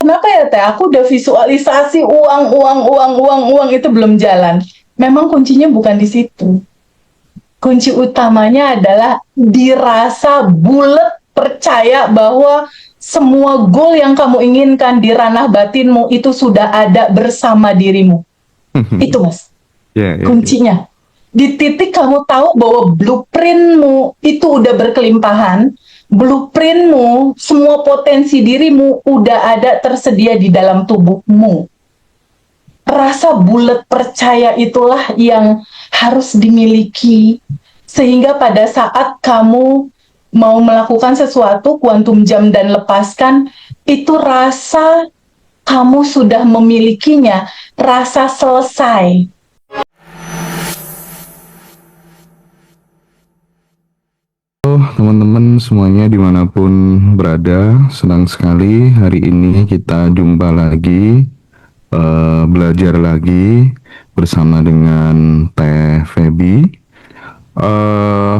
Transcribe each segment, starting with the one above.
kenapa ya Teh? Aku udah visualisasi uang itu belum jalan. Memang kuncinya bukan di situ. Kunci utamanya adalah dirasa bulat, percaya bahwa semua goal yang kamu inginkan di ranah batinmu itu sudah ada bersama dirimu. Itu Mas, Ya, ya, ya. kuncinya. Di titik kamu tahu bahwa blueprintmu itu udah berkelimpahan, blueprintmu, semua potensi dirimu udah ada tersedia di dalam tubuhmu. Rasa bulat percaya itulah yang harus dimiliki, sehingga pada saat kamu mau melakukan sesuatu, kuantum jam dan lepaskan, itu rasa kamu sudah memilikinya, rasa selesai. Teman-teman semuanya dimanapun berada, senang sekali hari ini kita jumpa lagi, belajar lagi bersama dengan Teh Feby. Eh,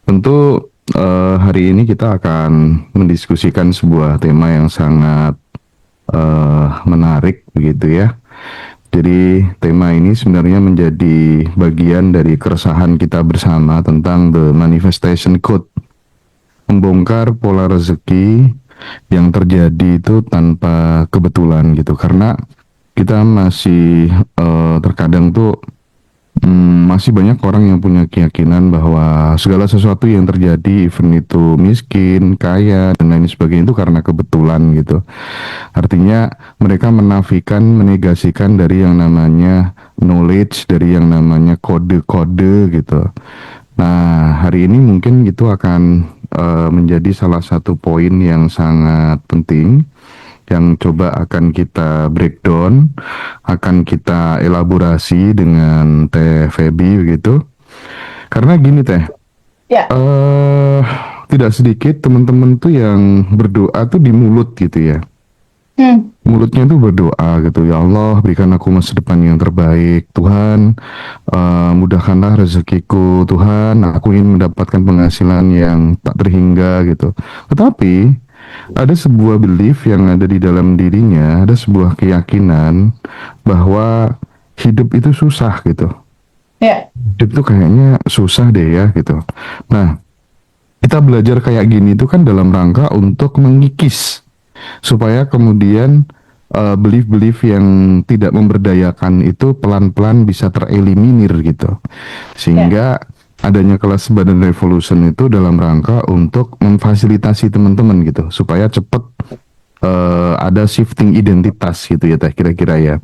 Tentu hari ini kita akan mendiskusikan sebuah tema yang sangat menarik begitu ya. Jadi tema ini sebenarnya menjadi bagian dari keresahan kita bersama tentang the manifestation code, membongkar pola rezeki yang terjadi itu tanpa kebetulan gitu. Karena kita masih terkadang tuh masih banyak orang yang punya keyakinan bahwa segala sesuatu yang terjadi, even itu miskin, kaya, dan lain sebagainya itu karena kebetulan gitu. Artinya mereka menafikan, menegasikan dari yang namanya knowledge, dari yang namanya kode-kode gitu. Nah, hari ini mungkin itu akan menjadi salah satu poin yang sangat penting yang coba akan kita breakdown, akan kita elaborasi dengan Teh Feby begitu. Karena gini Teh, Ya, eh tidak sedikit teman-teman tuh yang berdoa tuh di mulut gitu ya. Mulutnya tuh berdoa gitu, ya Allah berikan aku masa depan yang terbaik Tuhan, mudahkanlah rezekiku Tuhan, aku ingin mendapatkan penghasilan yang tak terhingga gitu. Tetapi ada sebuah belief yang ada di dalam dirinya, ada sebuah keyakinan bahwa hidup itu susah gitu. ya, Hidup tuh kayaknya susah deh ya gitu. Nah, kita belajar kayak gini itu kan dalam rangka untuk mengikis supaya kemudian belief-belief yang tidak memberdayakan itu pelan-pelan bisa tereliminir gitu. ya, Sehingga adanya kelas badan revolution itu dalam rangka untuk memfasilitasi teman-teman gitu supaya cepat ada shifting identitas gitu ya Teh kira-kira ya.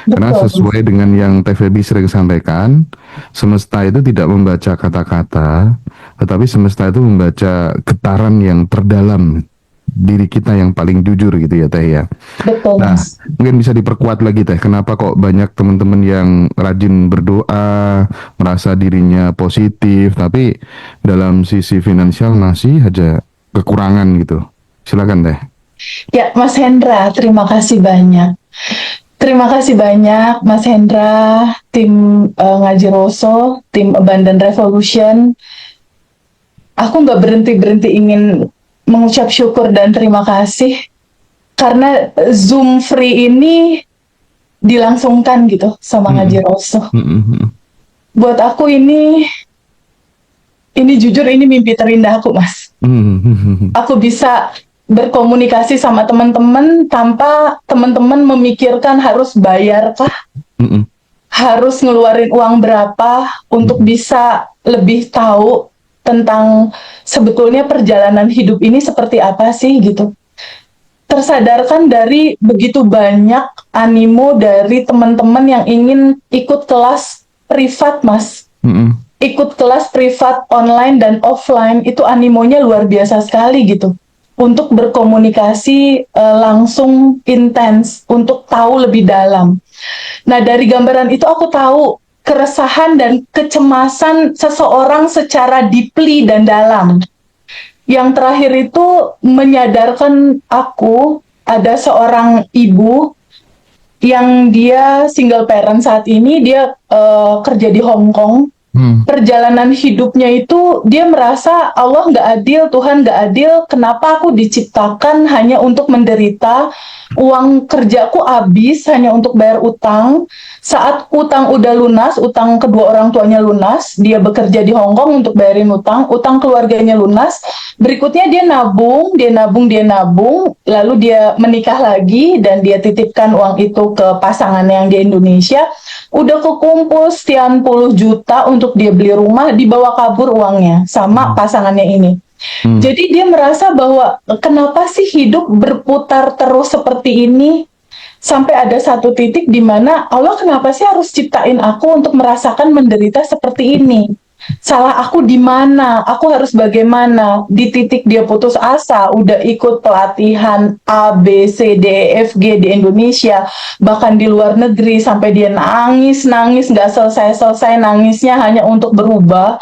Karena betul Mas. sesuai dengan yang Teh Feby sering sampaikan, semesta itu tidak membaca kata-kata, tetapi semesta itu membaca getaran yang terdalam diri kita yang paling jujur gitu ya Teh ya. Betul Nah, Mas. mungkin bisa diperkuat lagi Teh, kenapa kok banyak teman-teman yang rajin berdoa, merasa dirinya positif, tapi dalam sisi finansial masih aja kekurangan gitu. Silakan Teh. Ya, Mas Hendra, terima kasih banyak. Terima kasih banyak, Mas Hendra, tim Ngaji Roso, tim Abundant Revolution. Aku nggak berhenti-berhenti ingin mengucap syukur dan terima kasih karena Zoom free ini dilangsungkan gitu sama Ngaji Mm-mm. Roso. Mm-mm. Buat aku ini jujur ini mimpi terindah aku, Mas. Mm-mm. Aku bisa berkomunikasi sama teman-teman tanpa teman-teman memikirkan harus bayar kah, Mm-mm. harus ngeluarin uang berapa untuk Mm-mm. bisa lebih tahu tentang sebetulnya perjalanan hidup ini seperti apa sih gitu. Tersadarkan dari begitu banyak animo dari teman-teman yang ingin ikut kelas privat, Mas. Mm-mm. Ikut kelas privat online dan offline itu animonya luar biasa sekali gitu untuk berkomunikasi langsung intens untuk tahu lebih dalam. Nah, dari gambaran itu aku tahu keresahan dan kecemasan seseorang secara deeply dan dalam. Yang terakhir itu menyadarkan aku ada seorang ibu yang dia single parent saat ini, dia kerja di Hong Kong. Perjalanan hidupnya itu dia merasa Allah nggak adil, Tuhan nggak adil, kenapa aku diciptakan hanya untuk menderita, uang kerjaku habis hanya untuk bayar utang, saat utang udah lunas, utang kedua orang tuanya lunas, dia bekerja di Hong Kong untuk bayarin utang, utang keluarganya lunas, berikutnya dia nabung, lalu dia menikah lagi dan dia titipkan uang itu ke pasangannya yang di Indonesia, udah kekumpul sekian puluh juta untuk dia beli rumah, dibawa kabur uangnya sama pasangannya ini. Jadi dia merasa bahwa kenapa sih hidup berputar terus seperti ini? Sampai ada satu titik di mana Allah kenapa sih harus ciptain aku untuk merasakan menderita seperti ini? Salah aku di mana? Aku harus bagaimana? Di titik dia putus asa, udah ikut pelatihan A, B, C, D, E, F, G di Indonesia, bahkan di luar negeri, sampai dia nangis, nggak selesai-selesai nangisnya hanya untuk berubah.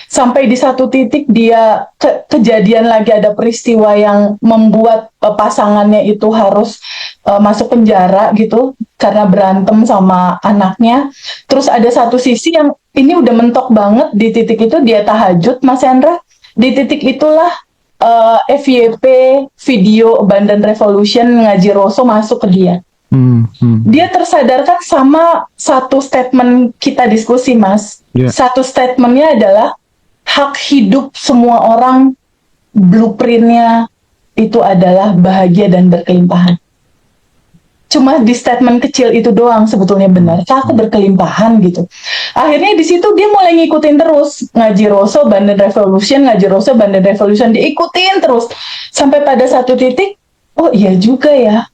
Sampai di satu titik dia kejadian lagi, ada peristiwa yang membuat pasangannya itu harus masuk penjara gitu karena berantem sama anaknya. Terus ada satu sisi yang ini udah mentok banget, di titik itu dia tahajud, Mas Hendra. Di titik itulah FYP video Abundant Revolution ngaji Rosso masuk ke dia. Dia tersadarkan sama satu statement kita diskusi, Mas. Satu statementnya adalah hak hidup semua orang, blueprintnya itu adalah bahagia dan berkelimpahan. Cuma di statement kecil itu doang sebetulnya benar. Aku berkelimpahan gitu. Akhirnya di situ dia mulai ngikutin terus ngaji Rosso, Abundant Revolution, ngaji Rosso, Abundant Revolution, diikutin terus sampai pada satu titik, oh iya juga ya.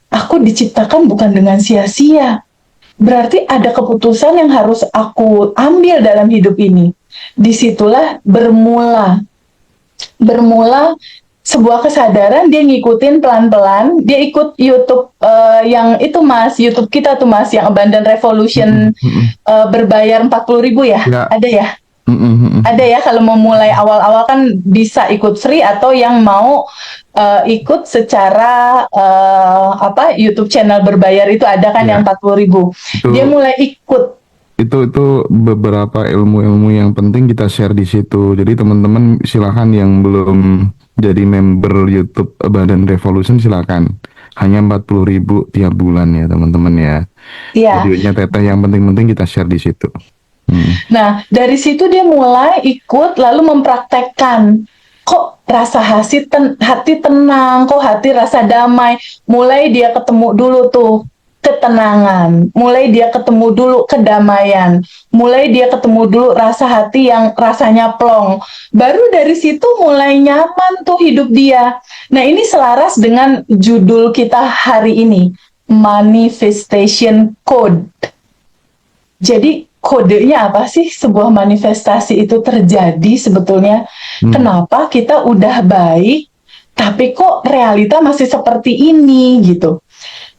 Aku diciptakan bukan dengan sia-sia. Berarti ada keputusan yang harus aku ambil dalam hidup ini. Disitulah bermula sebuah kesadaran, dia ngikutin pelan-pelan, dia ikut YouTube yang itu Mas, YouTube kita tuh Mas, yang Abundant Revolution berbayar 40.000 ya? Ada ya? Ada ya, kalau mau mulai awal-awal kan bisa ikut free, atau yang mau ikut secara YouTube channel berbayar itu ada kan yang 40.000. Dia mulai ikut. Itu beberapa ilmu-ilmu yang penting kita share di situ. Jadi teman-teman silakan yang belum jadi member YouTube Abundant Revolution silakan. Hanya 40.000 tiap bulan ya teman-teman ya. Iya. Videonya Teteh yang penting-penting kita share di situ. Nah, dari situ dia mulai ikut, lalu mempraktekkan. Kok rasa hati tenang, kok hati rasa damai. Mulai dia ketemu dulu tuh ketenangan, mulai dia ketemu dulu kedamaian, mulai dia ketemu dulu rasa hati yang rasanya plong. Baru dari situ mulai nyaman tuh hidup dia. Nah, ini selaras dengan judul kita hari ini, Manifestation Code. Jadi kodenya apa sih sebuah manifestasi itu terjadi sebetulnya? Kenapa kita udah baik, tapi kok realita masih seperti ini gitu?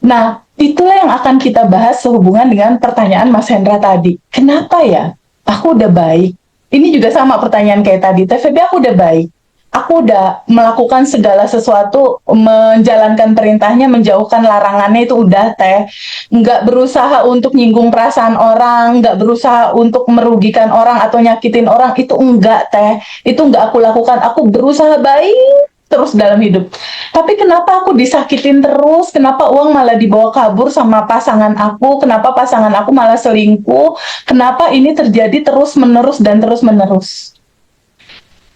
Nah, itulah yang akan kita bahas sehubungan dengan pertanyaan Mas Hendra tadi. Kenapa ya? Aku udah baik. Ini juga sama pertanyaan kayak tadi. TVB aku udah baik. Aku udah melakukan segala sesuatu, menjalankan perintahnya, menjauhkan larangannya, itu udah Teh. Nggak berusaha untuk nyinggung perasaan orang, nggak berusaha untuk merugikan orang atau nyakitin orang, itu enggak Teh. Itu nggak aku lakukan. Aku berusaha baik terus dalam hidup. Tapi kenapa aku disakitin terus? Kenapa uang malah dibawa kabur sama pasangan aku? Kenapa pasangan aku malah selingkuh? Kenapa ini terjadi terus-menerus dan terus-menerus?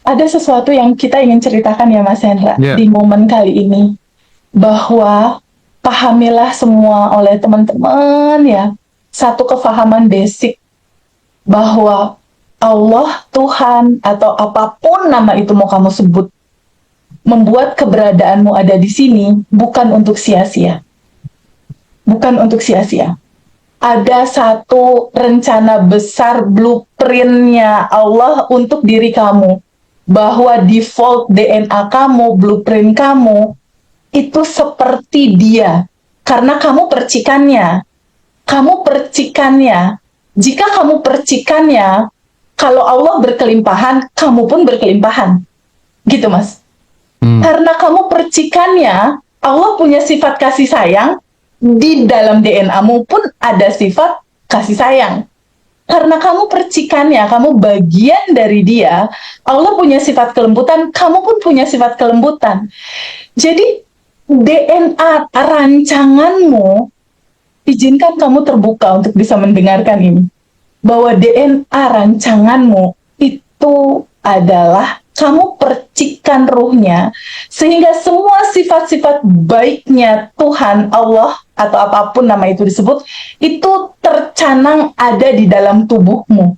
Ada sesuatu yang kita ingin ceritakan ya Mas Hendra di momen kali ini, bahwa pahamilah semua oleh teman-teman ya, satu kefahaman basic bahwa Allah, Tuhan, atau apapun nama itu mau kamu sebut, membuat keberadaanmu ada di sini bukan untuk sia-sia. Bukan untuk sia-sia. Ada satu rencana besar, blueprint-nya Allah untuk diri kamu. Bahwa default DNA kamu, blueprint kamu, itu seperti dia. Karena kamu percikannya. Kamu percikannya. Jika kamu percikannya, kalau Allah berkelimpahan, kamu pun berkelimpahan. Gitu Mas. Karena kamu percikannya, Allah punya sifat kasih sayang, di dalam DNA-mu pun ada sifat kasih sayang. karena kamu percikannya, kamu bagian dari dia. Allah punya sifat kelembutan, kamu pun punya sifat kelembutan. Jadi DNA rancanganmu, izinkan kamu terbuka untuk bisa mendengarkan ini, bahwa DNA rancanganmu itu adalah kamu percikan ruhnya, sehingga semua sifat-sifat baiknya Tuhan, Allah, atau apapun nama itu disebut, itu tercanang ada di dalam tubuhmu.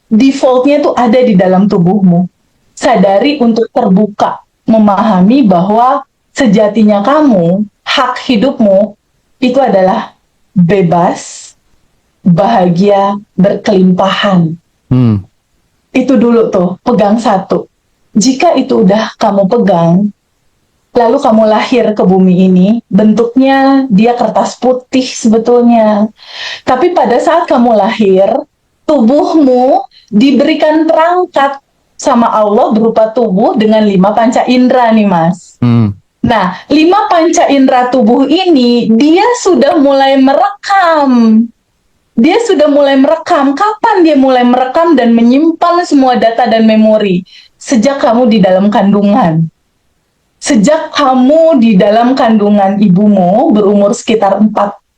Defaultnya itu ada di dalam tubuhmu. Sadari untuk terbuka, memahami bahwa sejatinya kamu, hak hidupmu, itu adalah bebas, bahagia, berkelimpahan. Itu dulu tuh, pegang satu. Jika itu udah kamu pegang, lalu kamu lahir ke bumi ini, bentuknya dia kertas putih sebetulnya. Tapi pada saat kamu lahir, tubuhmu diberikan perangkat sama Allah berupa tubuh dengan 5 panca indera nih, Mas. Nah, 5 panca indera tubuh ini, dia sudah mulai merekam. Dia sudah mulai merekam. Kapan dia mulai merekam dan menyimpan semua data dan memori? Sejak kamu di dalam kandungan. Sejak kamu di dalam kandungan ibumu berumur sekitar 4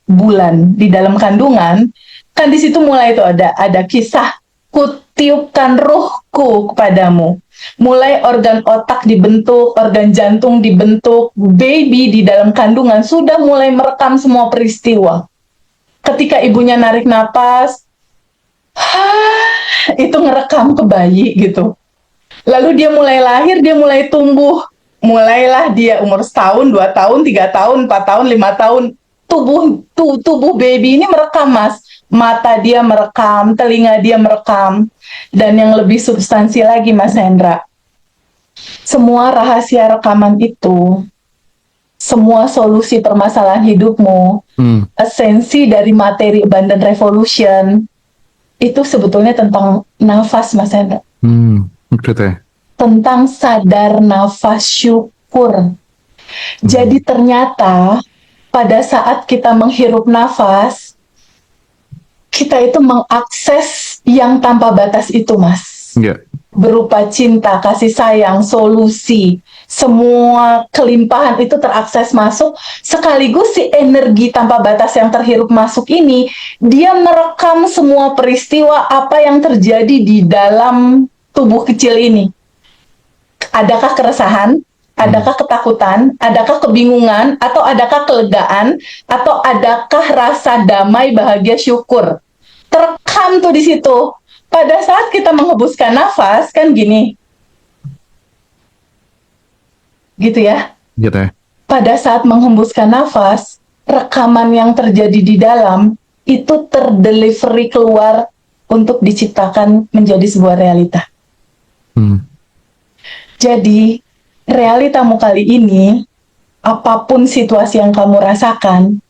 bulan di dalam kandungan, kan di situ mulai itu ada kisah kutiupkan ruhku kepadamu. Mulai organ otak dibentuk, organ jantung dibentuk, baby di dalam kandungan sudah mulai merekam semua peristiwa. Ketika ibunya narik napas, itu ngerekam ke bayi gitu. Lalu dia mulai lahir, dia mulai tumbuh. Mulailah dia umur setahun, 2 tahun, 3 tahun, 4 tahun, 5 tahun. Tubuh baby ini merekam, Mas. Mata dia merekam, telinga dia merekam. Dan yang lebih substansi lagi, Mas Hendra, semua rahasia rekaman itu, semua solusi permasalahan hidupmu, esensi dari materi Abundant Revolution, itu sebetulnya tentang nafas, Mas Hendra. Maksudnya? Tentang sadar nafas syukur. Jadi ternyata pada saat kita menghirup nafas, kita itu mengakses yang tanpa batas itu, Mas. Yeah. Berupa cinta, kasih sayang, solusi, semua kelimpahan itu terakses masuk, sekaligus si energi tanpa batas yang terhirup masuk ini, dia merekam semua peristiwa apa yang terjadi di dalam tubuh kecil ini. Adakah keresahan? Adakah ketakutan? Adakah kebingungan? Atau adakah kelegaan? Atau adakah rasa damai, bahagia, syukur? Terekam tuh di situ. Pada saat kita menghembuskan nafas, kan gini. Gitu ya. Gitu ya. Pada saat menghembuskan nafas, rekaman yang terjadi di dalam, itu terdelivery keluar untuk diciptakan menjadi sebuah realita. Jadi, realitamu kali ini, apapun situasi yang kamu rasakan,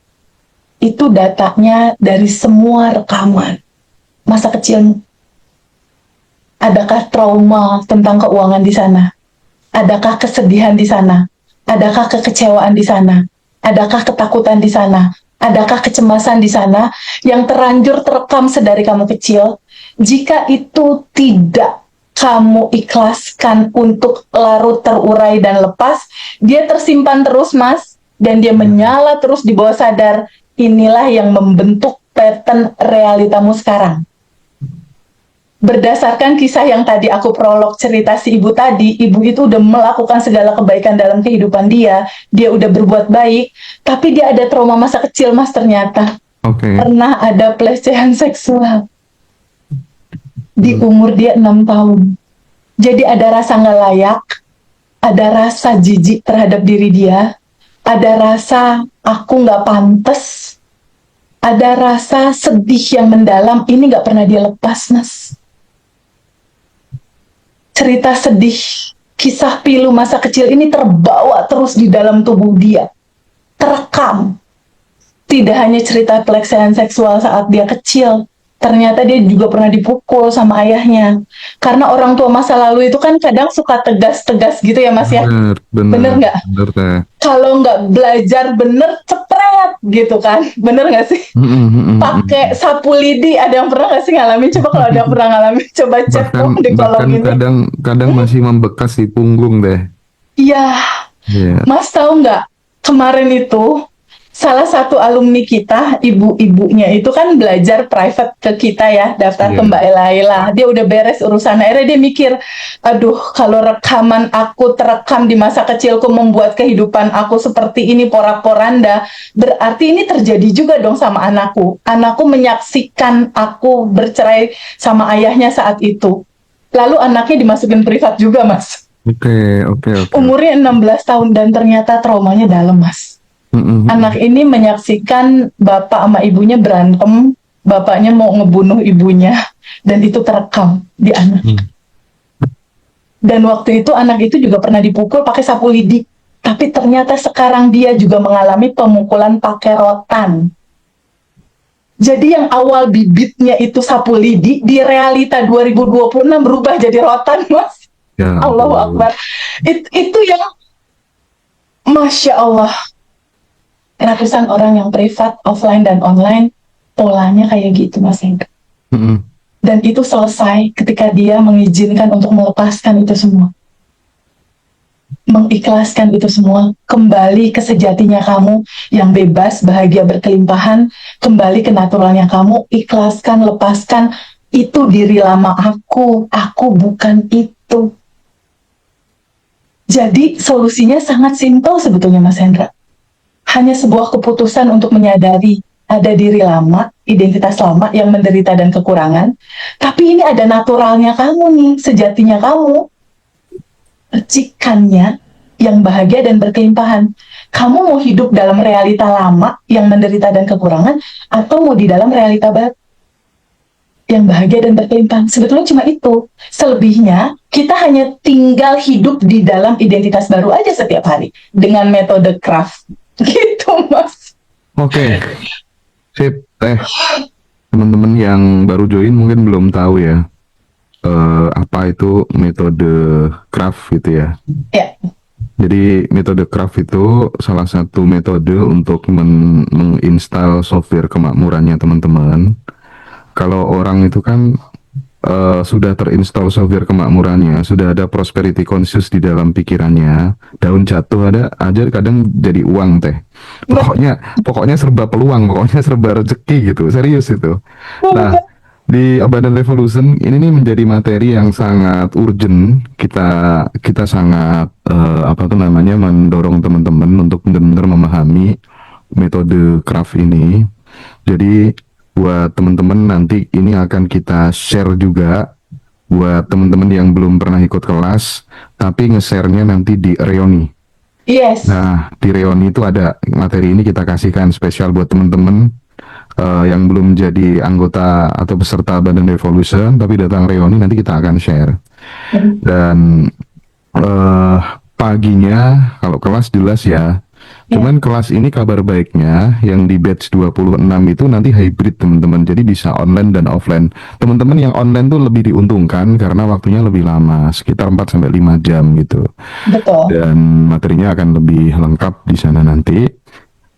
itu datanya dari semua rekaman masa kecilmu. Adakah trauma tentang keuangan di sana? Adakah kesedihan di sana? Adakah kekecewaan di sana? Adakah ketakutan di sana? Adakah kecemasan di sana yang terlanjur terekam sedari kamu kecil? Jika itu tidak kamu ikhlaskan untuk larut, terurai, dan lepas, dia tersimpan terus, Mas, dan dia menyala terus di bawah sadar. Inilah yang membentuk pattern realitamu sekarang. Berdasarkan kisah yang tadi aku prolog cerita si ibu tadi, ibu itu udah melakukan segala kebaikan dalam kehidupan dia udah berbuat baik, tapi dia ada trauma masa kecil, Mas, ternyata. Pernah ada pelecehan seksual di umur dia 6 tahun. Jadi ada rasa nggak layak, ada rasa jijik terhadap diri dia, ada rasa aku nggak pantas, ada rasa sedih yang mendalam, ini nggak pernah dia lepas, Mas. Cerita sedih, kisah pilu masa kecil ini terbawa terus di dalam tubuh dia. Terekam. Tidak hanya cerita pelecehan seksual saat dia kecil, ternyata dia juga pernah dipukul sama ayahnya. Karena orang tua masa lalu itu kan kadang suka tegas-tegas gitu ya Mas ya. Bener, Bener bener, nggak? bener teh. Kalau nggak belajar bener, cepret gitu kan. Bener nggak sih? Mm, mm, mm, mm, Pakai mm. sapu lidi, ada yang pernah nggak sih ngalamin? Coba kalau ada yang pernah ngalamin, coba chat Bahkan dong di kolom bahkan ini. kadang masih membekas di punggung deh. Iya, Iya. Mas tahu nggak? Kemarin itu salah satu alumni kita, ibu-ibunya itu kan belajar private ke kita ya, daftar ke Iya. Mbak Elaila. Dia udah beres urusan, akhirnya dia mikir, aduh kalau rekaman aku terekam di masa kecilku membuat kehidupan aku seperti ini porak-poranda, berarti ini terjadi juga dong sama anakku. Anakku menyaksikan aku bercerai sama ayahnya saat itu. Lalu anaknya dimasukin privat juga, Mas. Oke, oke, oke. Umurnya 16 tahun dan ternyata traumanya dalam, Mas. Mm, mm, mm. Anak ini menyaksikan bapak sama ibunya berantem, bapaknya mau ngebunuh ibunya, dan itu terekam di anak. Hmm. Dan waktu itu anak itu juga pernah dipukul pakai sapu lidi. Tapi ternyata sekarang dia juga mengalami pemukulan pakai rotan. Jadi yang awal bibitnya itu sapu lidi, di realita 2026 berubah jadi rotan, Mas. Ya Allahu ampun. Akbar. Itu yang Masya Allah. Ratusan orang yang privat, offline dan online, polanya kayak gitu, Mas Hendra. Mm, mm. Dan itu selesai ketika dia mengizinkan untuk melepaskan itu semua. Mengikhlaskan itu semua, kembali ke sejatinya kamu yang bebas, bahagia, berkelimpahan, kembali ke naturalnya kamu, ikhlaskan, lepaskan, itu diri lama aku bukan itu. Jadi solusinya sangat simpel sebetulnya Mas Hendra. Hanya sebuah keputusan untuk menyadari ada diri lama, identitas lama yang menderita dan kekurangan, tapi ini ada naturalnya kamu nih, sejatinya kamu, percikannya yang bahagia dan berkelimpahan. Kamu mau hidup dalam realita lama yang menderita dan kekurangan, atau mau di dalam realita baru yang bahagia dan berkelimpahan. Sebetulnya cuma itu. Selebihnya, kita hanya tinggal hidup di dalam identitas baru aja setiap hari. Dengan metode craft. Gitu, Mas. Oke, sip. Teman-teman yang baru join mungkin belum tahu ya apa itu metode craft gitu ya. Ya, Jadi metode craft itu salah satu metode untuk menginstal software kemakmurannya teman-teman. Kalau orang itu kan sudah terinstall software kemakmurannya, sudah ada prosperity conscious di dalam pikirannya, daun jatuh ada aja kadang jadi uang teh. Pokoknya serba peluang, pokoknya serba rezeki gitu, serius itu. Nah, di Abundant Revolution ini nih menjadi materi yang sangat urgent. Kita sangat apa tuh namanya mendorong teman-teman untuk benar-benar memahami metode craft ini. Jadi buat teman-teman nanti ini akan kita share juga buat teman-teman yang belum pernah ikut kelas, tapi nge-share-nya nanti di Reoni. yes. Nah, di Reoni itu ada materi ini kita kasihkan spesial buat teman-teman yang belum jadi anggota atau peserta Badan Revolution, tapi datang Reoni nanti kita akan share. Dan paginya kalau kelas jelas ya. Cuman kelas ini kabar baiknya yang di batch 26 itu nanti hybrid teman-teman. Jadi bisa online dan offline. Teman-teman yang online tuh lebih diuntungkan karena waktunya lebih lama, sekitar 4 sampai 5 jam gitu. Betul. Dan materinya akan lebih lengkap di sana nanti.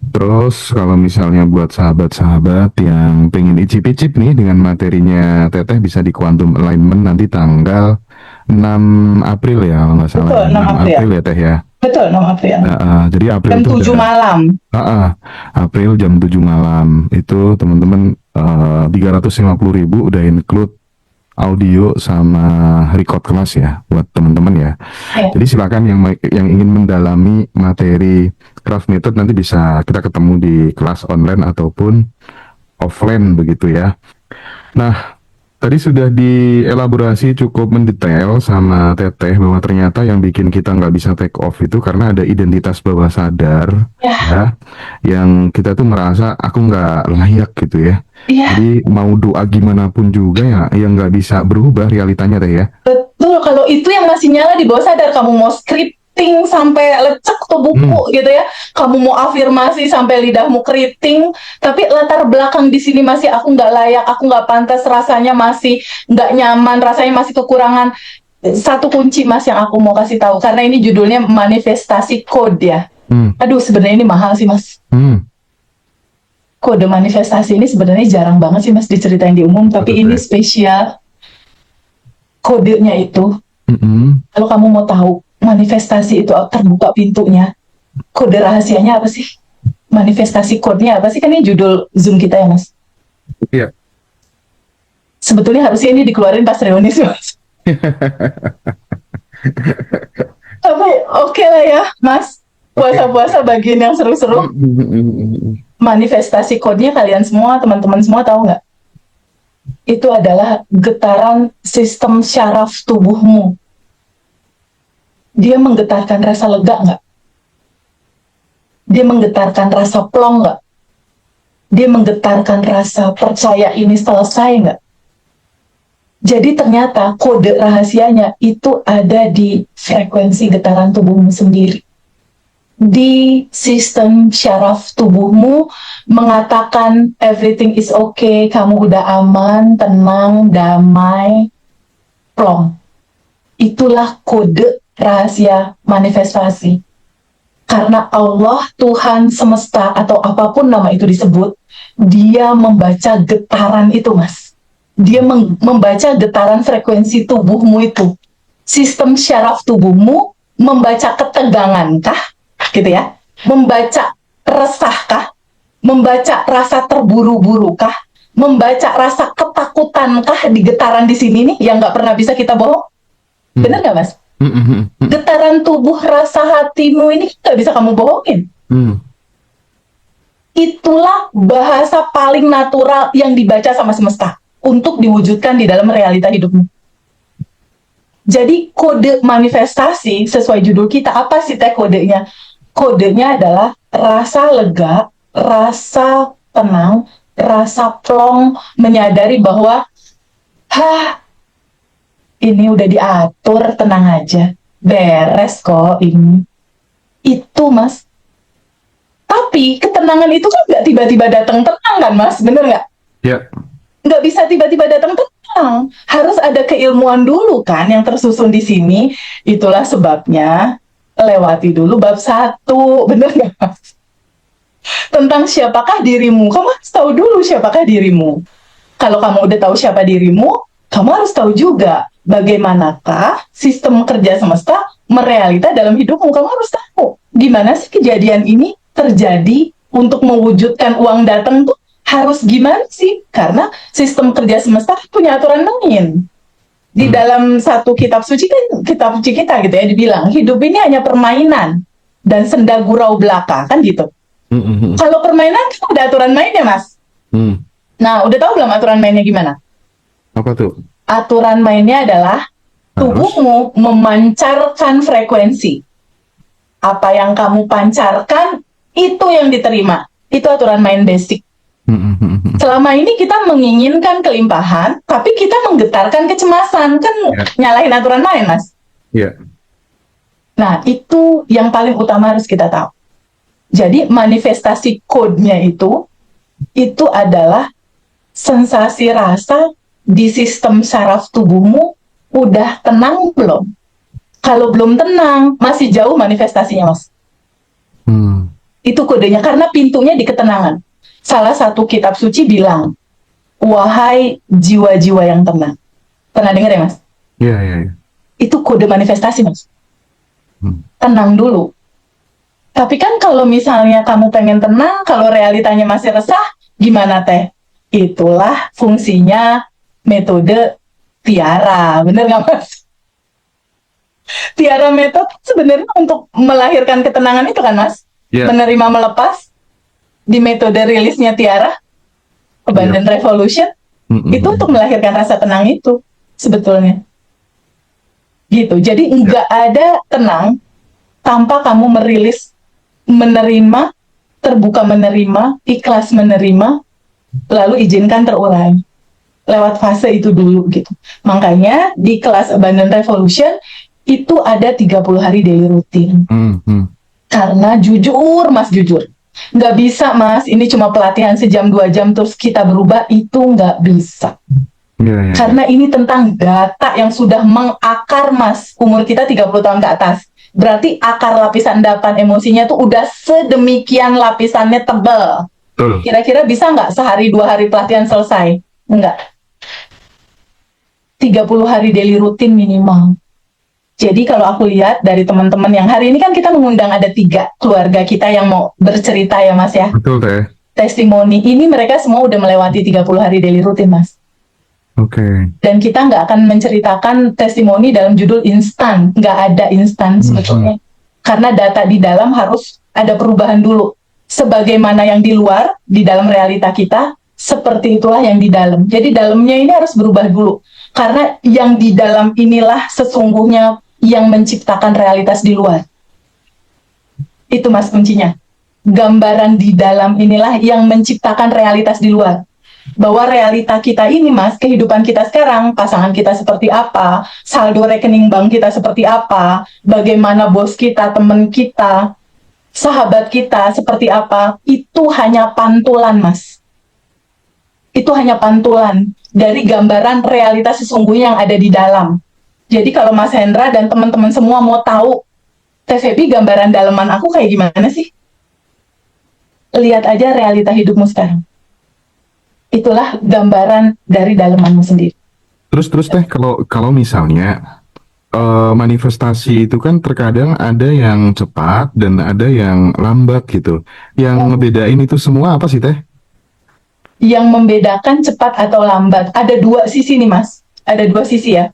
Terus kalau misalnya buat sahabat-sahabat yang pengen icip-icip nih dengan materinya Teteh bisa di Quantum Alignment nanti tanggal 6 April ya kalau nggak salah. Betul, 6 April. April ya Teh ya. Betul, 6 April. Jadi April Jam itu 7 udah, malam. April jam 7 malam itu teman-teman 350.000 udah include audio sama record kelas ya buat teman-teman ya. Ya. Jadi silakan yang ingin mendalami materi craft method nanti bisa kita ketemu di kelas online ataupun offline begitu ya. Nah, tadi sudah dielaborasi cukup mendetail sama Teteh bahwa ternyata yang bikin kita nggak bisa take off itu karena ada identitas bawah sadar ya, yang kita tuh merasa aku nggak layak gitu ya. Iya, Jadi mau doa gimana pun juga ya, yang nggak bisa berubah realitanya Teh ya. betul. Kalau itu yang masih nyala di bawah sadar, kamu mau skrip keriting sampai lecek tuh buku gitu ya. Kamu mau afirmasi sampai lidahmu keriting, tapi latar belakang di sini masih aku nggak layak, aku nggak pantas, rasanya masih nggak nyaman, rasanya masih kekurangan. Satu kunci Mas yang aku mau kasih tahu, karena ini judulnya manifestasi code ya. Aduh, sebenarnya ini mahal sih Mas. Kode manifestasi ini sebenarnya jarang banget sih Mas diceritain di umum, tapi ini spesial. Kodenya itu, kalau kamu mau tahu manifestasi itu terbuka pintunya, kode rahasianya apa sih? Manifestasi kodenya apa sih? Kan ini judul Zoom kita ya Mas. Iya. Sebetulnya harusnya ini dikeluarin pas reuni sih Mas. Tapi oke lah ya Mas, puasa-puasa bagian yang seru-seru. Manifestasi kodenya kalian semua, teman-teman semua tahu nggak? Itu adalah getaran sistem syaraf tubuhmu. Dia menggetarkan rasa lega nggak? Dia menggetarkan rasa plong nggak? Dia menggetarkan rasa percaya ini selesai nggak? Jadi ternyata kode rahasianya itu ada di frekuensi getaran tubuhmu sendiri. Di sistem syaraf tubuhmu mengatakan everything is okay, kamu udah aman, tenang, damai, plong. Itulah kode rahasia manifestasi. Karena Allah, Tuhan semesta, atau apapun nama itu disebut, dia membaca getaran itu Mas. Dia membaca getaran frekuensi tubuhmu itu. Sistem syaraf tubuhmu membaca ketegangan kah? Gitu ya. Membaca resah kah? Membaca rasa terburu-buru kah? Membaca rasa ketakutan kah di getaran di sini nih yang nggak pernah bisa kita bohong? Bener nggak Mas? Getaran tubuh, rasa hatimu ini nggak bisa kamu bohongin. Itulah bahasa paling natural yang dibaca sama semesta untuk diwujudkan di dalam realita hidupmu. Jadi kode manifestasi sesuai judul kita, apa sih teh kodenya? Kodenya adalah rasa lega, rasa tenang, rasa plong, menyadari bahwa ini udah diatur, tenang aja, beres kok ini. Itu Mas. Tapi ketenangan itu kan nggak tiba-tiba datang tenang kan Mas, bener nggak? Iya. Nggak bisa tiba-tiba datang tenang. Harus ada keilmuan dulu kan yang tersusun di sini. Itulah sebabnya lewati dulu bab 1, bener nggak Mas? Tentang siapakah dirimu. Kamu harus tahu dulu siapakah dirimu. Kalau kamu udah tahu siapa dirimu, kamu harus tahu juga bagaimanakah sistem kerja semesta merealita dalam hidupmu. Kamu harus tahu gimana sih kejadian ini terjadi untuk mewujudkan uang datang tuh harus gimana sih? Karena sistem kerja semesta punya aturan main. Di dalam satu kitab suci kan, kitab suci kita gitu ya, dibilang hidup ini hanya permainan dan senda gurau belaka kan gitu. Kalau permainan kan ada aturan mainnya Mas. Nah, udah tahu belum aturan mainnya gimana? Apa tuh? Aturan mainnya adalah tubuhmu memancarkan frekuensi. Apa yang kamu pancarkan itu yang diterima. Itu aturan main basic. Selama ini kita menginginkan kelimpahan, tapi kita menggetarkan kecemasan, kan nyalahin aturan main, Mas. Iya. Nah, itu yang paling utama harus kita tahu. Jadi manifestasi kodenya itu adalah sensasi rasa di sistem saraf tubuhmu udah tenang belum? Kalau belum tenang, masih jauh manifestasinya, Mas. Itu kodenya, karena pintunya di ketenangan. Salah satu kitab suci bilang, wahai jiwa-jiwa yang tenang. Pernah dengar ya, Mas? Iya, iya, iya. Itu kode manifestasi, Mas. Tenang dulu. Tapi kan kalau misalnya kamu pengen tenang, kalau realitanya masih resah, gimana teh? Itulah fungsinya metode Tiara. Bener nggak, Mas? Tiara metode sebenarnya untuk melahirkan ketenangan itu kan, Mas? Yeah. Menerima melepas. Di metode rilisnya Tiara, Abundant Revolution, itu untuk melahirkan rasa tenang itu sebetulnya. Gitu. Jadi nggak ada tenang tanpa kamu merilis, menerima, terbuka menerima, ikhlas menerima, lalu izinkan terurai. Lewat fase itu dulu gitu. Makanya di kelas Abundant Revolution itu ada 30 hari daily rutin. Karena jujur, Mas, jujur. Nggak bisa, Mas, ini cuma pelatihan sejam 2 jam terus kita berubah, itu nggak bisa. Karena ini tentang data yang sudah mengakar, Mas. Umur kita 30 tahun ke atas. Berarti akar lapisan endapan emosinya tuh udah sedemikian lapisannya tebal. Betul. Kira-kira bisa nggak sehari 2 hari pelatihan selesai? Enggak. 30 hari daily rutin minimal. Jadi kalau aku lihat dari teman-teman yang hari ini kan kita mengundang ada 3 keluarga kita yang mau bercerita ya, Mas ya. Betul, Teh. Testimoni ini mereka semua udah melewati 30 hari daily rutin, Mas. Oke. Dan kita nggak akan menceritakan testimoni dalam judul instan. Nggak ada instan sebetulnya. Karena data di dalam harus ada perubahan dulu. Sebagaimana yang di luar, di dalam realita kita, seperti itulah yang di dalam. Jadi dalamnya ini harus berubah dulu. Karena yang di dalam inilah sesungguhnya yang menciptakan realitas di luar. Itu, Mas, kuncinya. Gambaran di dalam inilah yang menciptakan realitas di luar. Bahwa realita kita ini, Mas, kehidupan kita sekarang, pasangan kita seperti apa, saldo rekening bank kita seperti apa, bagaimana bos kita, teman kita, sahabat kita seperti apa, itu hanya pantulan, Mas. Itu hanya pantulan dari gambaran realitas sesungguhnya yang ada di dalam. Jadi kalau Mas Hendra dan teman-teman semua mau tahu, TVP gambaran dalaman aku kayak gimana sih? Lihat aja realita hidupmu sekarang. Itulah gambaran dari dalamanmu sendiri. Terus Teh, kalau misalnya manifestasi itu kan terkadang ada yang cepat dan ada yang lambat gitu. Yang ngebedain itu semua apa sih, Teh? Yang membedakan cepat atau lambat, ada 2 sisi nih, Mas. Ada 2 sisi ya.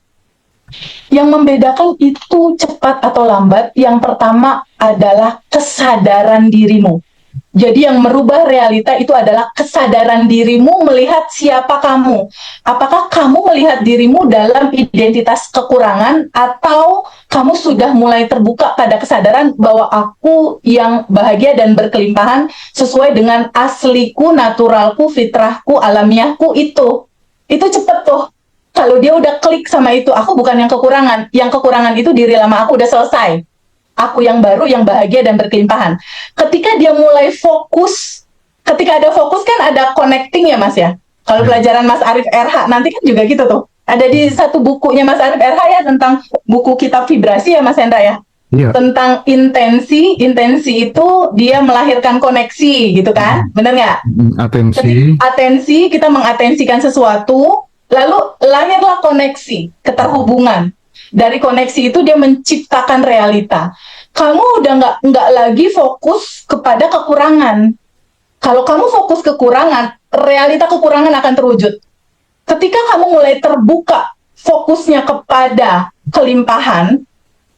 Yang membedakan itu cepat atau lambat, yang pertama adalah kesadaran dirimu. Jadi yang merubah realita itu adalah kesadaran dirimu melihat siapa kamu. Apakah kamu melihat dirimu dalam identitas kekurangan atau kamu sudah mulai terbuka pada kesadaran bahwa aku yang bahagia dan berkelimpahan sesuai dengan asliku, naturalku, fitrahku, alamiahku itu. Itu cepet tuh. Kalau dia udah klik sama itu, aku bukan yang kekurangan. Yang kekurangan itu diri lama aku udah selesai. Aku yang baru, yang bahagia dan berkelimpahan. Ketika dia mulai fokus, ketika ada fokus kan ada connecting ya, Mas ya. Kalau pelajaran Mas Arif RH nanti kan juga gitu tuh. Ada di satu bukunya Mas Arif RH ya, tentang buku kitab vibrasi ya, Mas Hendra ya. Iya. Tentang intensi itu dia melahirkan koneksi gitu kan, bener nggak? Atensi, kita mengatensikan sesuatu, lalu lahirlah koneksi, keterhubungan. Dari koneksi itu dia menciptakan realita. Kamu udah nggak lagi fokus kepada kekurangan. Kalau kamu fokus kekurangan, realita kekurangan akan terwujud. Ketika kamu mulai terbuka fokusnya kepada kelimpahan,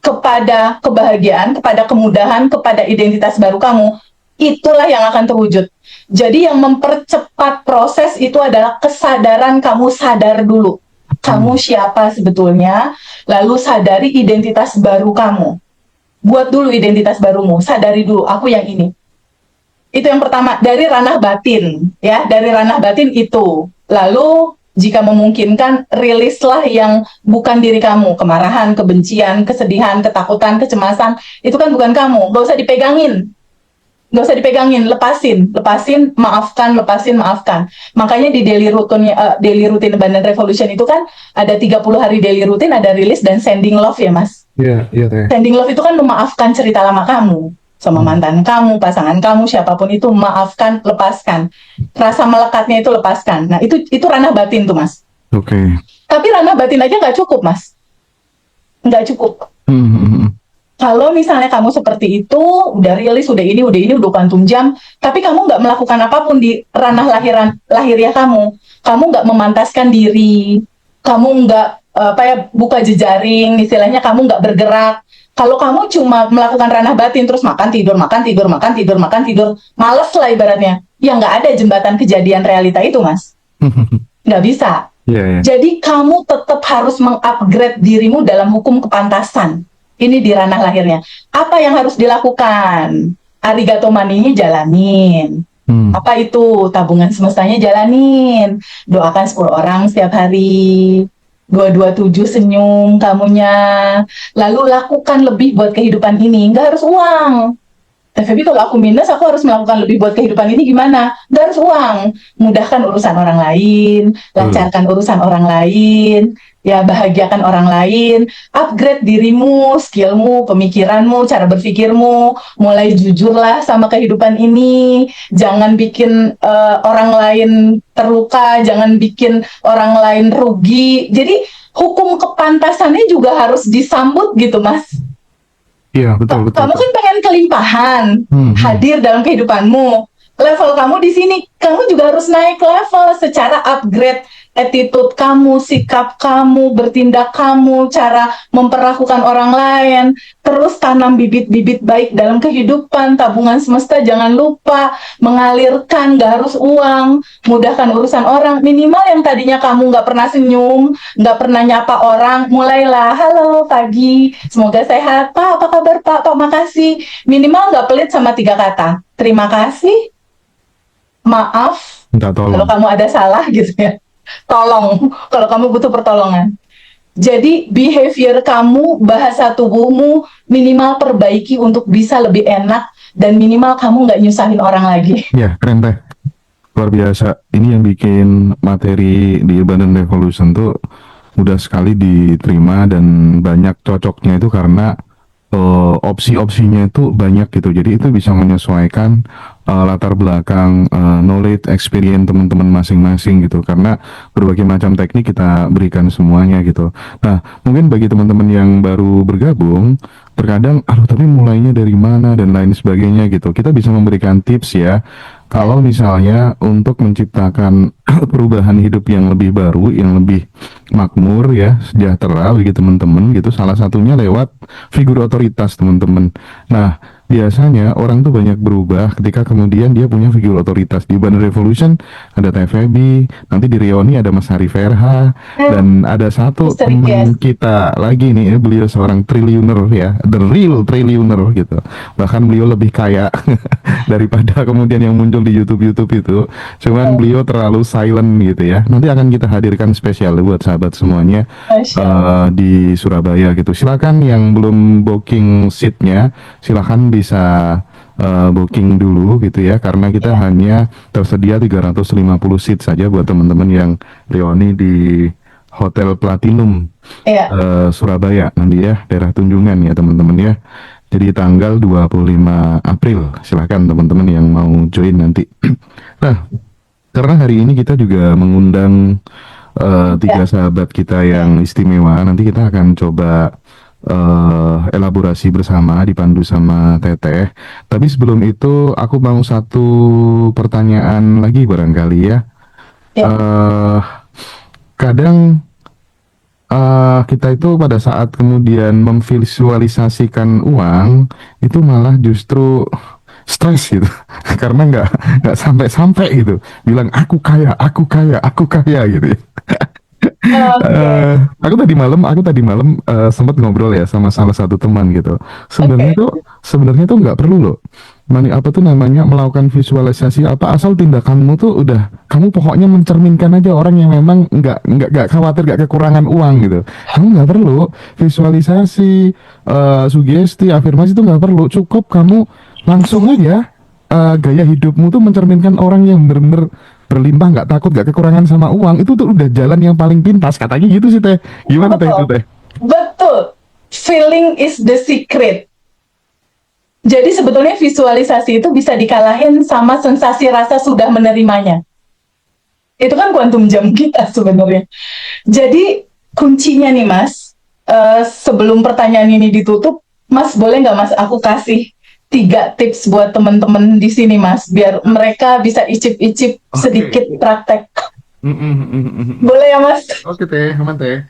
kepada kebahagiaan, kepada kemudahan, kepada identitas baru kamu, itulah yang akan terwujud. Jadi yang mempercepat proses itu adalah kesadaran kamu sadar dulu. Kamu siapa sebetulnya, lalu sadari identitas baru kamu. Buat dulu identitas barumu, sadari dulu, aku yang ini. Itu yang pertama, dari ranah batin. Ya, dari ranah batin itu. Lalu, jika memungkinkan, rilislah yang bukan diri kamu. Kemarahan, kebencian, kesedihan, ketakutan, kecemasan, itu kan bukan kamu. Gak usah dipegangin. Nggak usah dipegangin, lepasin, maafkan. Makanya di daily rutin Abundant Revolution itu kan ada 30 hari daily rutin, ada rilis dan sending love ya, Mas. Iya, Teh. Sending love itu kan memaafkan cerita lama kamu, sama mantan kamu, pasangan kamu, siapapun itu, maafkan, lepaskan. Rasa melekatnya itu lepaskan. Nah, itu ranah batin tuh, Mas. Oke. Tapi ranah batin aja nggak cukup, Mas. Nggak cukup. Kalau misalnya kamu seperti itu, udah rilis, udah ini, udah kuantum jam, tapi kamu nggak melakukan apapun di ranah lahiriah kamu nggak memantaskan diri, kamu nggak buka jejaring, istilahnya kamu nggak bergerak. Kalau kamu cuma melakukan ranah batin terus makan tidur, males lah ibaratnya. Ya nggak ada jembatan kejadian realita itu, Mas. Nggak bisa. Jadi kamu tetap harus mengupgrade dirimu dalam hukum kepantasan. Ini di ranah lahirnya. Apa yang harus dilakukan? Arigato maninya jalanin. Apa itu? Tabungan semestanya jalanin. Doakan 10 orang setiap hari. 227 senyum kamunya. Lalu lakukan lebih buat kehidupan ini. Nggak harus uang. Tapi kalau aku minus, aku harus melakukan lebih buat kehidupan ini gimana? Nggak harus uang. Mudahkan urusan orang lain, lancarkan urusan orang lain, ya bahagiakan orang lain, upgrade dirimu, skillmu, pemikiranmu, cara berpikirmu, mulai jujurlah sama kehidupan ini, jangan bikin orang lain terluka, jangan bikin orang lain rugi. Jadi hukum kepantasannya juga harus disambut gitu, Mas. Iya, betul, betul. Kamu kan pengen kelimpahan hadir dalam kehidupanmu. Level kamu di sini, kamu juga harus naik level secara upgrade attitude kamu, sikap kamu, bertindak kamu, cara memperlakukan orang lain. Terus tanam bibit-bibit baik dalam kehidupan, tabungan semesta jangan lupa, mengalirkan, gak harus uang, mudahkan urusan orang. Minimal yang tadinya kamu gak pernah senyum, gak pernah nyapa orang, mulailah, halo pagi, semoga sehat, Pak, apa kabar Pak, Pak makasih. Minimal gak pelit sama 3 kata, terima kasih, maaf, Minta tolong. kalau kamu ada salah gitu ya. Tolong, kalau kamu butuh pertolongan. Jadi behavior kamu, bahasa tubuhmu minimal perbaiki untuk bisa lebih enak, dan minimal kamu nggak nyusahin orang lagi. Ya, keren teh. Luar biasa. Ini yang bikin materi di Abundant Revolution tuh mudah sekali diterima dan banyak cocoknya itu karena opsi-opsinya itu banyak gitu. Jadi itu bisa menyesuaikan latar belakang, knowledge, experience teman-teman masing-masing gitu. Karena berbagai macam teknik kita berikan semuanya gitu. Nah, mungkin bagi teman-teman yang baru bergabung, terkadang, aduh tapi mulainya dari mana dan lain sebagainya gitu. Kita bisa memberikan tips ya. Kalau misalnya untuk menciptakan perubahan hidup yang lebih baru, yang lebih makmur ya, sejahtera bagi teman-teman gitu, salah satunya lewat figur otoritas teman-teman. Nah, biasanya orang tuh banyak berubah ketika kemudian dia punya figur otoritas. Di Abundant Revolution ada TFB, nanti di Rioni ada Mas Hari Verha, dan ada satu Mr. teman Yes. kita lagi nih, beliau seorang triliuner ya, the real triliuner gitu. Bahkan beliau lebih kaya daripada kemudian yang muncul di YouTube itu. Cuman beliau terlalu silent gitu ya. Nanti akan kita hadirkan spesial buat sahabat semuanya di Surabaya gitu. Silakan yang belum booking seatnya, silakan bisa booking dulu gitu ya, karena kita hanya tersedia 350 seat saja buat teman-teman yang reuni di Hotel Platinum Surabaya nanti ya, daerah Tunjungan ya teman-teman ya. Jadi tanggal 25 April, silahkan teman-teman yang mau join nanti. Nah, karena hari ini kita juga mengundang 3 sahabat kita yang istimewa, nanti kita akan coba elaborasi bersama dipandu sama Teteh. Tapi sebelum itu aku mau satu pertanyaan lagi barangkali ya. Kadang kita itu pada saat kemudian memvisualisasikan uang itu malah justru stres gitu karena nggak sampai gitu bilang aku kaya gitu ya. Aku tadi malam sempat ngobrol ya sama salah satu teman gitu. Sebenarnya tuh nggak perlu loh. Apa tuh namanya melakukan visualisasi apa, asal tindakanmu tuh udah kamu pokoknya mencerminkan aja orang yang memang nggak khawatir nggak kekurangan uang gitu. Kamu nggak perlu visualisasi, sugesti, afirmasi itu nggak perlu. Cukup kamu langsung aja gaya hidupmu tuh mencerminkan orang yang benar-benar berlimpah, nggak takut, nggak kekurangan sama uang. Itu tuh udah jalan yang paling pintas katanya gitu sih Teh. Gimana Teh itu Teh? Betul. Feeling is the secret. Jadi sebetulnya visualisasi itu bisa dikalahin sama sensasi rasa sudah menerimanya. Itu kan kuantum jam kita sebenarnya. Jadi kuncinya nih Mas, sebelum pertanyaan ini ditutup, Mas boleh nggak Mas aku kasih 3 tips buat teman-teman di sini Mas, biar mereka bisa icip-icip sedikit praktek. Boleh ya Mas? Oke Teh, aman Teh.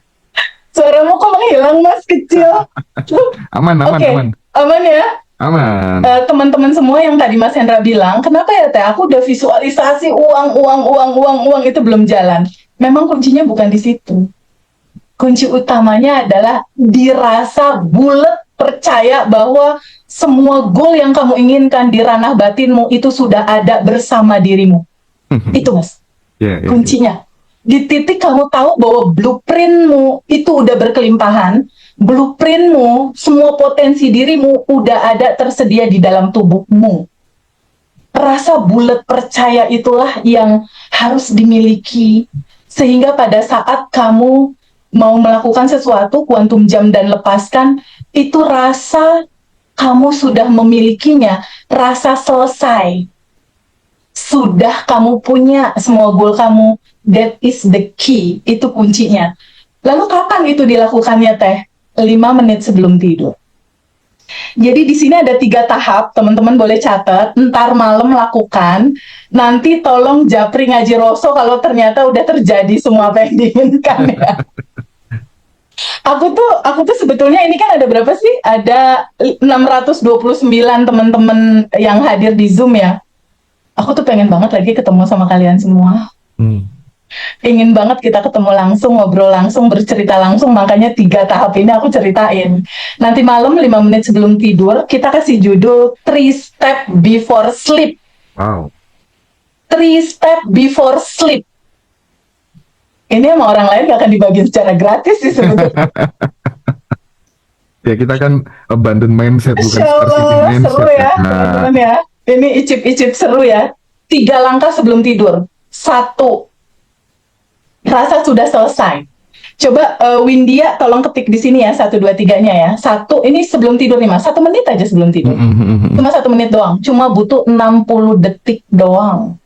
Suaramu kok menghilang Mas, kecil. Aman. Aman ya? Aman. Teman-teman semua yang tadi Mas Hendra bilang, kenapa ya Teh aku udah visualisasi uang itu belum jalan. Memang kuncinya bukan di situ. Kunci utamanya adalah dirasa bulat, percaya bahwa semua goal yang kamu inginkan di ranah batinmu itu sudah ada bersama dirimu. Itu Mas, kuncinya. Di titik kamu tahu bahwa blueprintmu itu udah berkelimpahan, blueprintmu, semua potensi dirimu udah ada tersedia di dalam tubuhmu. Rasa bulat percaya itulah yang harus dimiliki, sehingga pada saat kamu mau melakukan sesuatu, kuantum jam dan lepaskan, itu rasa kamu sudah memilikinya, rasa selesai. Sudah kamu punya semua goal kamu, that is the key, itu kuncinya. Lalu kapan itu dilakukannya Teh? 5 menit sebelum tidur. Jadi di sini ada 3 tahap, teman-teman boleh catat, ntar malam lakukan, nanti tolong japri ngaji roso kalau ternyata udah terjadi semua apa yang diinginkan ya. Aku tuh sebetulnya ini kan ada berapa sih? Ada 629 teman-teman yang hadir di Zoom ya. Aku tuh pengen banget lagi ketemu sama kalian semua. Ingin banget kita ketemu langsung, ngobrol langsung, bercerita langsung, makanya 3 tahap ini aku ceritain. Nanti malam 5 menit sebelum tidur, kita kasih judul 3 Step Before Sleep. Wow. 3 Step Before Sleep. Ini sama orang lain gak akan dibagi secara gratis sih sebetulnya. Ya kita kan abundant mindset, bukan scarcity Insyaallah, mindset. seru ya, teman-teman ya. Ini icip-icip seru ya. 3 langkah sebelum tidur. 1, rasa sudah selesai. Coba Windia tolong ketik di sini ya 1, 2, 3-nya ya. 1, ini sebelum tidur nih Mas. 1 menit aja sebelum tidur. Cuma 1 menit doang. Cuma butuh 60 detik doang.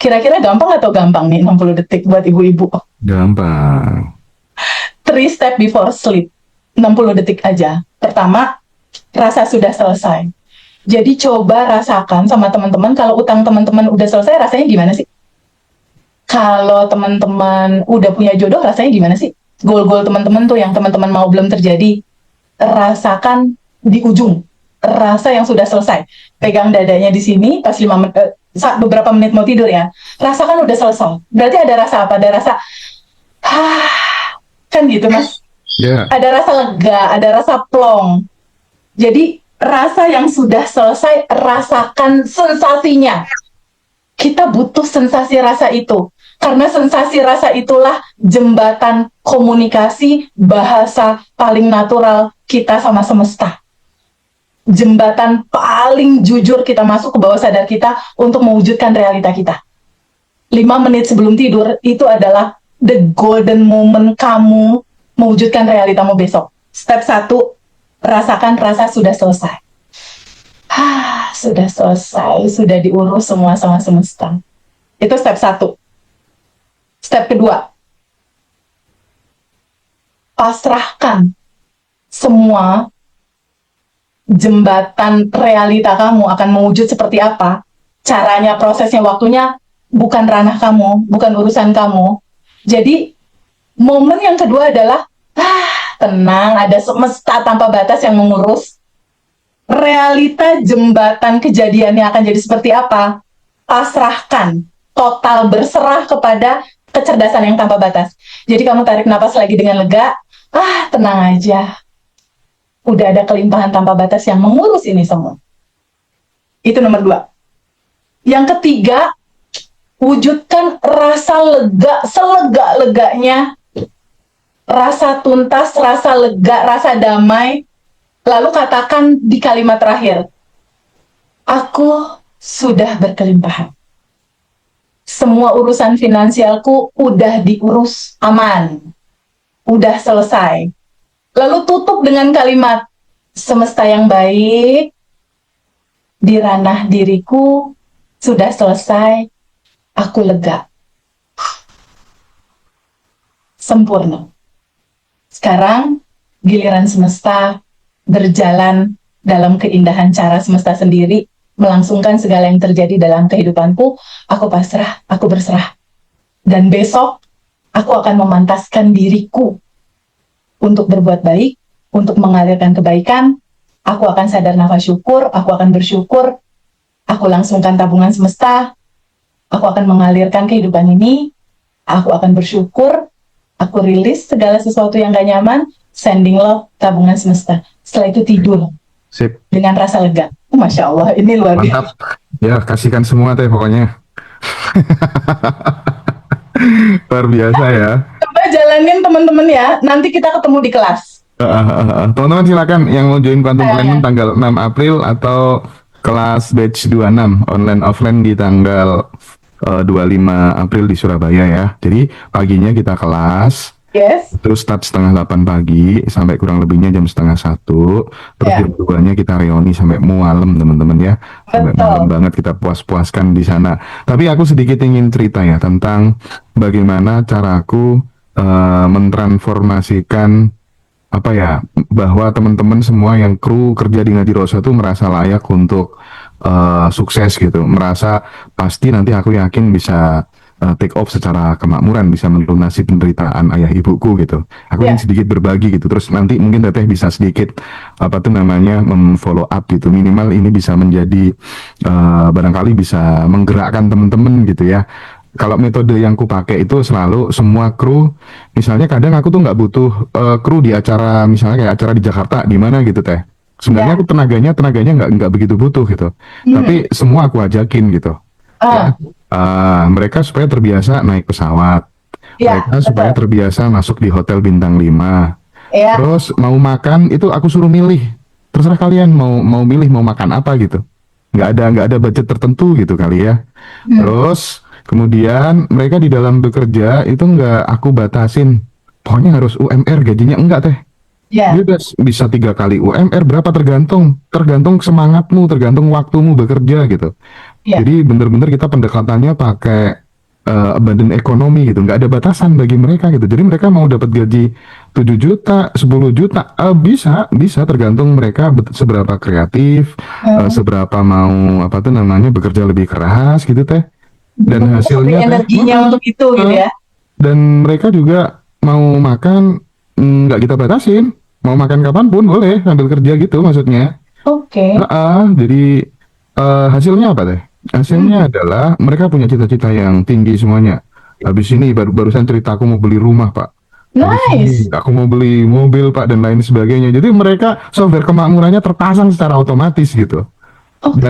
Kira-kira gampang atau gampang nih 60 detik buat ibu-ibu? Gampang. 3 step before sleep. 60 detik aja. Pertama, rasa sudah selesai. Jadi coba rasakan sama teman-teman, kalau utang teman-teman udah selesai, rasanya gimana sih? Kalau teman-teman udah punya jodoh, rasanya gimana sih? Goal-goal teman-teman tuh yang teman-teman mau belum terjadi, rasakan di ujung. Rasa yang sudah selesai. Pegang dadanya di sini, pas beberapa menit mau tidur ya. Rasakan udah selesai. Berarti ada rasa apa? Ada rasa, kan gitu Mas? Ya. Ada rasa lega, ada rasa plong. Jadi rasa yang sudah selesai, rasakan sensasinya. Kita butuh sensasi rasa itu. Karena sensasi rasa itulah jembatan komunikasi bahasa paling natural kita sama semesta. Jembatan paling jujur kita masuk ke bawah sadar kita untuk mewujudkan realita kita. 5 menit sebelum tidur itu adalah the golden moment kamu mewujudkan realitamu besok. Step 1, rasakan rasa sudah selesai. Sudah selesai, sudah diurus semua sama semesta. Itu step 1. Step kedua, pasrahkan semua jembatan realita kamu akan mewujud seperti apa. Caranya, prosesnya, waktunya bukan ranah kamu, bukan urusan kamu. Jadi, momen yang kedua adalah tenang, ada semesta tanpa batas yang mengurus. Realita jembatan kejadiannya akan jadi seperti apa? Pasrahkan, total berserah kepada kecerdasan yang tanpa batas. Jadi kamu tarik napas lagi dengan lega, tenang aja. Udah ada kelimpahan tanpa batas yang mengurus ini semua. Itu nomor 2. Yang ketiga, wujudkan rasa lega, selega-leganya. Rasa tuntas, rasa lega, rasa damai. Lalu katakan di kalimat terakhir, aku sudah berkelimpahan. Semua urusan finansialku udah diurus aman. Udah selesai. Lalu tutup dengan kalimat, semesta yang baik, di ranah diriku, sudah selesai, aku lega. Sempurna. Sekarang, giliran semesta berjalan dalam keindahan cara semesta sendiri, melangsungkan segala yang terjadi dalam kehidupanku, aku pasrah, aku berserah. Dan besok, aku akan memantaskan diriku untuk berbuat baik, untuk mengalirkan kebaikan. Aku akan sadar nafas syukur, aku akan bersyukur, aku langsungkan tabungan semesta, aku akan mengalirkan kehidupan ini, aku akan bersyukur, aku rilis segala sesuatu yang gak nyaman, sending love, tabungan semesta. Setelah itu tidur. Sip. Dengan rasa lega. Masya Allah, ini luar biasa. Mantap. Ya, kasihkan semua Teh pokoknya. Luar biasa ya. Coba jalanin teman-teman ya. Nanti kita ketemu di kelas. Teman-teman silakan yang mau join Quantum Planning Eh, tanggal 6 April atau kelas batch 26 online offline di tanggal 25 April di Surabaya ya. Jadi paginya kita kelas, yes. terus start setengah 8 pagi sampai kurang lebihnya jam setengah 1. Terus Ya, jam 2-nya kita reuni sampai malam teman-teman ya. Sampai malam betul. banget kita puas-puaskan di sana. Tapi aku sedikit ingin cerita ya tentang bagaimana caraku mentransformasikan apa ya, bahwa teman-teman semua yang kru kerja di Ngadi Rosa tuh merasa layak untuk sukses gitu, merasa pasti nanti aku yakin bisa take off secara kemakmuran, bisa melunasi penderitaan ayah ibuku gitu. Aku ingin Ya, sedikit berbagi gitu, terus nanti mungkin Teteh bisa sedikit apa tuh namanya follow up gitu, minimal ini bisa menjadi barangkali bisa menggerakkan teman-teman gitu ya. Kalau metode yang ku pakai itu selalu semua kru, misalnya kadang aku tuh nggak butuh kru di acara, misalnya kayak acara di Jakarta di mana gitu teh. Sebenarnya aku ya. tenaganya nggak begitu butuh gitu. Hmm. Tapi semua aku ajakin gitu. Ya, Ah, mereka supaya terbiasa naik pesawat, ya, mereka supaya betul. terbiasa masuk di hotel bintang 5. Ya. Terus mau makan itu aku suruh milih. Terserah kalian mau mau milih mau makan apa gitu. Nggak ada budget tertentu gitu kali ya. Hmm. Terus kemudian mereka di dalam bekerja itu nggak aku batasin. Pokoknya harus UMR gajinya enggak teh. Ya, Bebas bisa 3 kali UMR berapa tergantung tergantung semangatmu tergantung waktumu bekerja gitu. ya. Jadi bener-bener kita pendekatannya pakai badan ekonomi gitu, nggak ada batasan bagi mereka gitu. Jadi mereka mau dapat gaji 7 juta, 10 juta, bisa, bisa tergantung mereka seberapa kreatif, Hmm. seberapa mau apa tuh namanya bekerja lebih keras gitu teh. Dan Mereka sampai hasilnya teh, energinya untuk itu gitu uh, ya. dan mereka juga mau makan nggak kita batasin, mau makan kapanpun boleh sambil kerja gitu maksudnya. Oke. Jadi hasilnya apa teh? Hmm. Hasilnya adalah mereka punya cita-cita yang tinggi semuanya. Habis ini barusan cerita aku mau beli rumah Pak. Habis ini Nice. aku mau beli mobil Pak dan lain sebagainya. Jadi mereka software kemakmurannya terpasang secara otomatis gitu. Oke.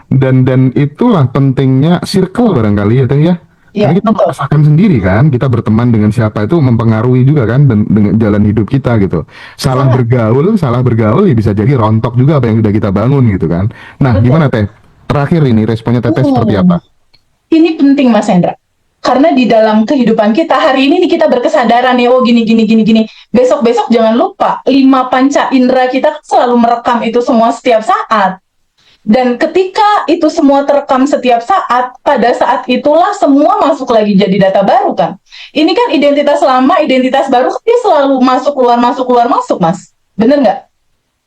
Dan itulah pentingnya circle barangkali ya Teh ya. Karena Ya, kita betul. merasakan sendiri kan, kita berteman dengan siapa itu mempengaruhi juga kan dengan jalan hidup kita gitu. Sangat. Salah bergaul ya bisa jadi rontok juga apa yang sudah kita bangun gitu kan. Nah, gimana Betul. Teh? Terakhir ini responnya Teteh seperti Hmm. apa? Ini penting Mas Hendra. Karena di dalam kehidupan kita hari ini nih kita berkesadaran nih, oh gini gini gini gini. Besok-besok jangan lupa lima panca indera kita selalu merekam itu semua setiap saat. Dan ketika itu semua terekam setiap saat, pada saat itulah semua masuk lagi jadi data baru kan. Ini kan identitas lama, identitas baru, dia selalu masuk keluar masuk, Mas. Bener nggak?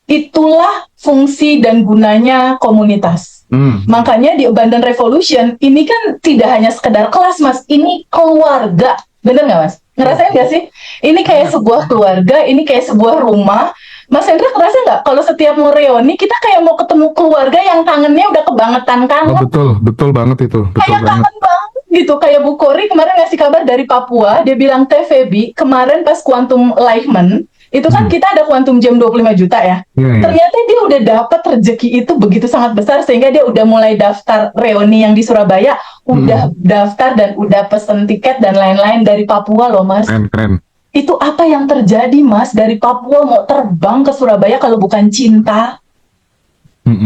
Itulah fungsi dan gunanya komunitas. Hmm. Makanya di Abundant Revolution ini kan tidak hanya sekedar kelas, Mas. Ini keluarga. Bener nggak, Mas? Ngerasain nggak sih? Ini kayak sebuah keluarga, ini kayak sebuah rumah. Mas Hendra ngerasa nggak kalau setiap mau reuni kita kayak mau ketemu keluarga yang kangennya udah kebangetan Oh kangen, betul, betul banget itu, betul kayak banget. kangen banget gitu. Kayak Bu Kori kemarin ngasih kabar dari Papua, dia bilang Teh Febi kemarin pas Quantum Enlightenment itu kan Hmm. kita ada Quantum Jam 25 juta ya. Iya, iya. Ternyata dia udah dapat rezeki itu begitu sangat besar sehingga dia udah mulai daftar reuni yang di Surabaya, udah Hmm. daftar dan udah pesen tiket dan lain-lain dari Papua loh, Mas. Keren, keren. Itu apa yang terjadi, Mas? Dari Papua mau terbang ke Surabaya kalau bukan cinta,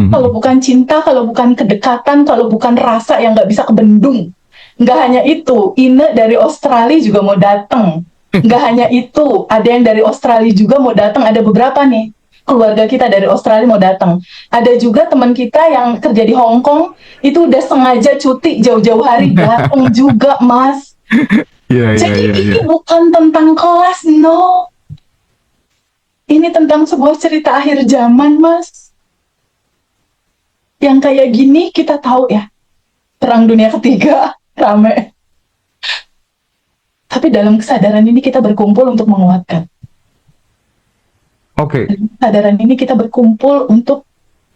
kalau Hmm. bukan cinta, kalau bukan kedekatan, kalau bukan rasa yang nggak bisa kebendung. Nggak hanya itu, Ine dari Australia juga mau datang. Nggak hanya itu, ada yang dari Australia juga mau datang. Ada beberapa nih keluarga kita dari Australia mau datang. Ada juga teman kita yang kerja di Hong Kong itu udah sengaja cuti jauh-jauh hari datang juga, Mas. Iya, iya, Jadi iya, iya. ini bukan tentang kelas, no. Ini tentang sebuah cerita akhir zaman, Mas. Yang kayak gini kita tahu ya, Perang Dunia Ketiga rame. Tapi dalam kesadaran ini kita berkumpul untuk menguatkan. Oke. Dalam kesadaran ini kita berkumpul untuk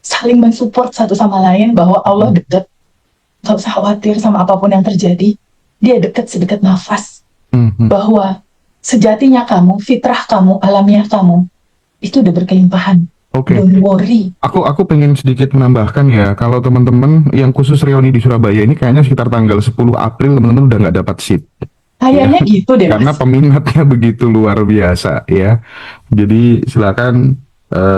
saling mensupport satu sama lain bahwa Allah dekat. Gak usah khawatir sama apapun yang terjadi. Dia dekat sedekat nafas. Hmm. Bahwa sejatinya kamu, fitrah kamu, alamiah kamu, itu udah berkelimpahan. Oke. Don't worry. Aku pengen sedikit menambahkan ya, kalau teman-teman yang khusus reuni di Surabaya ini kayaknya sekitar tanggal 10 April teman-teman udah nggak dapat seat. Kayaknya gitu deh, karena Mas. peminatnya begitu luar biasa ya. Jadi silakan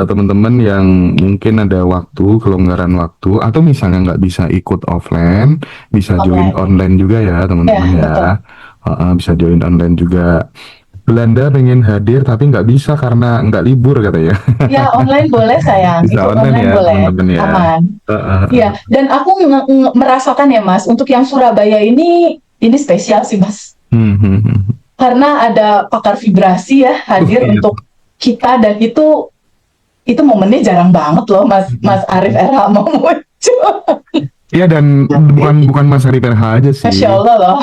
teman-teman yang mungkin ada waktu, kelonggaran waktu, atau misalnya nggak bisa ikut offline, bisa join Online. online juga ya Ya, teman-teman ya. betul. Bisa join online juga. Belanda pengen hadir tapi nggak bisa karena nggak libur katanya. Ya, online boleh sayang. Bisa Ikut online online ya boleh. teman-teman ya. Aman. Heeh. Iya, dan aku merasakan ya Mas, untuk yang Surabaya ini spesial sih Mas. Hmm, hmm, hmm. Karena ada pakar vibrasi ya hadir Iya. untuk kita, dan itu momennya jarang banget loh Mas Mas Arif Erhamo muncul. Iya, dan bukan bukan Mas Hari PRH aja Masya sih. Allah loh.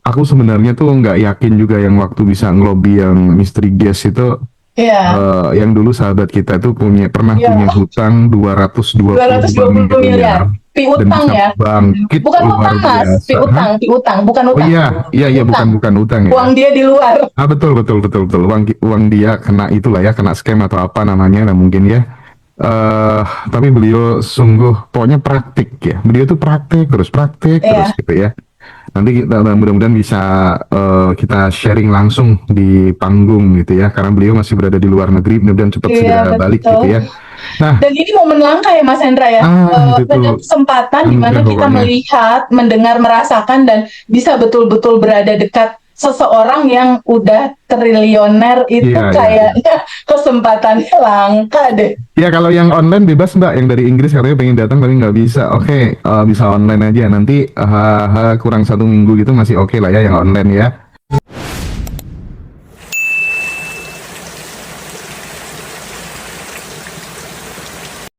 Aku sebenarnya tuh nggak yakin juga yang waktu bisa ngelobi yang Mystery Guest itu, Iya, yang dulu sahabat kita tuh pernah iya, punya hutang dua ratus dua 222 puluh miliar. miliar Pi dan utang bisa ya. bangkit Bukan luar hutang Mas, pi biasa. Hah? utang, pi utang, bukan Oh utang. iya, iya, iya, Utang. bukan utang Uang ya. dia di luar. Betul, betul, betul, betul. Uang dia kena itulah ya, kena scam atau apa namanya lah mungkin ya. Tapi beliau sungguh pokoknya praktik ya. Beliau tuh praktik terus Iya, gitu ya. Nanti kita mudah-mudahan bisa kita sharing langsung di panggung gitu ya, karena beliau masih berada di luar negeri, mudah-mudahan cepat iya segera balik betul. gitu ya. Nah, Dan ini momen langka ya Mas Hendra ya. itu tuh Ada kesempatan di anugerah mana kita pokoknya. melihat, mendengar, merasakan, dan bisa betul-betul berada dekat seseorang yang udah triliuner, itu Iya, iya, iya. kayaknya kesempatannya langka deh. Ya kalau yang online bebas Mbak, yang dari Inggris katanya pengen datang tapi nggak bisa. Oke, bisa online aja. Nanti kurang 1 minggu gitu masih oke lah ya yang online ya.